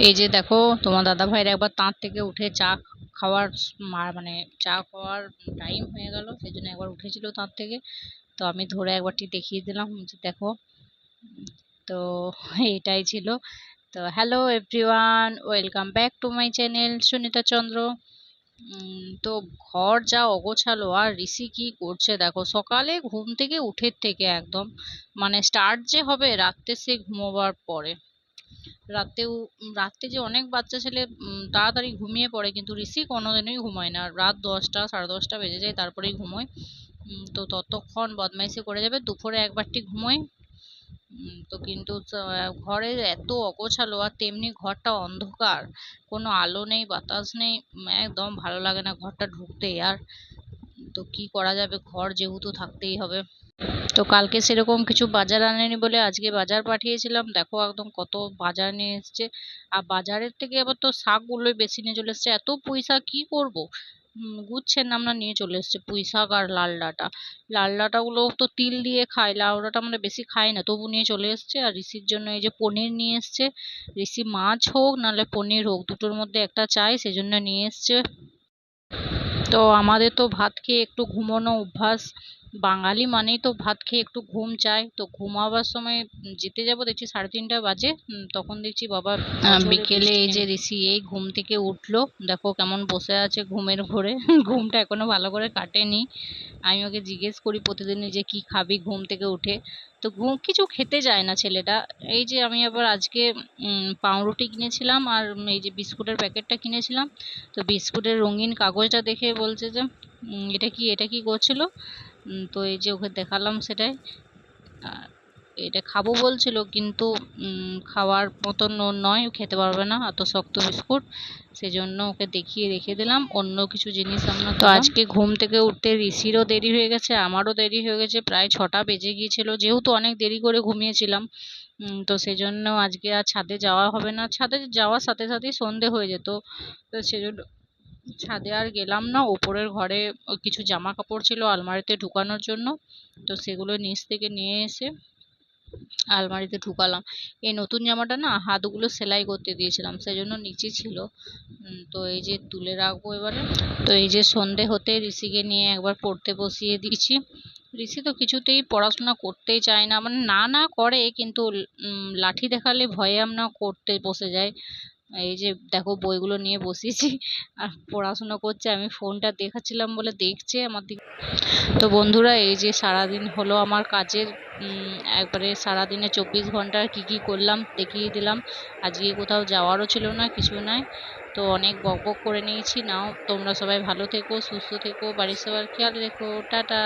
এই যে দেখো, তোমার দাদা ভাইয়ের একবার তাঁত থেকে উঠে চা খাওয়ার মানে চা খাওয়ার টাইম হয়ে গেল, সেই জন্য একবার উঠেছিল তাঁত থেকে। তো আমি ধরে একবারটি দেখিয়ে দিলাম যে দেখো। তো এটাই ছিল। তো hello everyone, welcome back to my channel Sunita Chandra. তো ঘর যা অগোছালো, আর ঋষি কি করছে দেখো। সকালে ঘুম থেকে উঠে থেকে একদম মানে স্টার্ট যে হবে রাত্রে সে ঘুমোবার পরে। রাতেও রাত্রে যে অনেক বাচ্চা ছেলে তাড়াতাড়ি ঘুমিয়ে পড়ে, কিন্তু ঋষি কোনোদিনই ঘুমায় না। রাত 10টা 10:30 বেজে যায় তারপরেই ঘুমোয়। তো ততক্ষণ বদমাইশি করে যাবে, দুপুরে একবারটি ঘুমোয়। তো কিন্তু ঘরে এত অগোছালো, আর তেমনি ঘরটা অন্ধকার, কোনো আলো নেই বাতাস নেই। একদম ভালো লাগে না ঘরটা ঢুকতেই। আর তো কি করা যাবে, ঘর যেহেতু থাকতেই হবে। তো কালকে সেরকম কিছু বাজার আনেনি বলে আজকে বাজার পাঠিয়েছিলাম। দেখো একদম কত বাজার নিয়ে এসছে। আর বাজারের থেকে আবার তো শাকগুলোই বেশি নিয়ে চলে এসছে। এত পুঁই শাক কি করবো, গুচ্ছের নাম না নিয়ে চলে এসছে পুঁই শাক আর লাল ডাঁটা। লাল ডাঁটা গুলো তো তিল দিয়ে খায়, লাউ ডাঁটা আমরা বেশি খাই না, তবু নিয়ে চলে এসছে। আর ঋষির জন্য এই যে পনির নিয়ে এসছে। ঋষি মাছ হোক নাহলে পনির হোক, দুটোর মধ্যে একটা চাই, সেজন্য নিয়ে এসছে। তো আমাদের তো ভাত খেয়ে একটু ঘুমানো অভ্যাস। বাঙালি মানেই তো ভাত খেয়ে একটু ঘুম চাই। তো ঘুমাবার সময় যেতে যাব, দেখছি 3:30 বাজে। তখন দেখছি বাবা বিকেলে এই যে ঋষি এই ঘুম থেকে উঠলো। দেখো কেমন বসে আছে ঘুমের ঘোরে। ঘুমটা এখনো ভালো করে কাটেনি। আমি ওকে জিজ্ঞেস করি প্রতিদিনই যে কি খাবি ঘুম থেকে উঠে। তো ঘুম কিছু খেতে যায় না ছেলেটা। এই যে আমি আবার আজকে পাউরুটি কিনেছিলাম, আর এই যে বিস্কুটের প্যাকেটটা কিনেছিলাম। তো বিস্কুটের রঙিন কাগজটা দেখে বলছে যে এটা কি করছিল। তো এই যে ওকে দেখালাম সেটাই। এটা খাবো বলছিল, কিন্তু খাওয়ার মতন নয়, খেতে পারবে না এত শক্ত বিস্কুট। সেজন্য ওকে দেখিয়ে রেখে দিলাম, অন্য কিছু জিনিস আমরা। তো আজকে ঘুম থেকে উঠতে ঋষিরও দেরি হয়ে গেছে, আমারও দেরি হয়ে গেছে, প্রায় 6টা বেজে গিয়েছিল, যেহেতু অনেক দেরি করে ঘুমিয়েছিলাম। তো সেজন্য আজকে আর ছাদে যাওয়া হবে না। ছাদে যাওয়ার সাথে সাথেই সন্ধে হয়ে যেত। তো সেজন্য ছাদে আর গেলাম না। ওপরের ঘরে কিছু জামা কাপড় ছিল আলমারিতে ঢুকানোর জন্য। তো সেগুলো নিচ থেকে নিয়ে এসে আলমারিতে ঢুকালাম। এই নতুন জামাটা না হাতগুলো সেলাই করতে দিয়েছিলাম, সেজন্য নিচে ছিল। তো এই যে তুলে রাখবো এবারে। তো এই যে সন্ধে হতে ঋষিকে নিয়ে একবার পড়তে বসিয়ে দিয়েছি। ঋষি তো কিছুতেই পড়াশোনা করতেই চায় না, মানে না না করে, কিন্তু লাঠি দেখালে ভয়ে আমরা করতে বসে যায়। এই যে দেখো বইগুলো নিয়ে বসিয়েছি আর পড়াশোনা করছে। আমি ফোনটা দেখাচ্ছিলাম বলে দেখছে আমার দিকে। তো বন্ধুরা, এই যে সারাদিন হলো আমার কাজের, একবারে সারাদিনে 24 ঘন্টার কি কি করলাম দেখিয়ে দিলাম। আজকে কোথাও যাওয়ারও ছিল না, কিছু নয়। তো অনেক বক বক করে নিয়েছি। নাও তোমরা সবাই ভালো থেকো, সুস্থ থেকো, বাড়ির সবার খেয়াল রেখো, টাটা।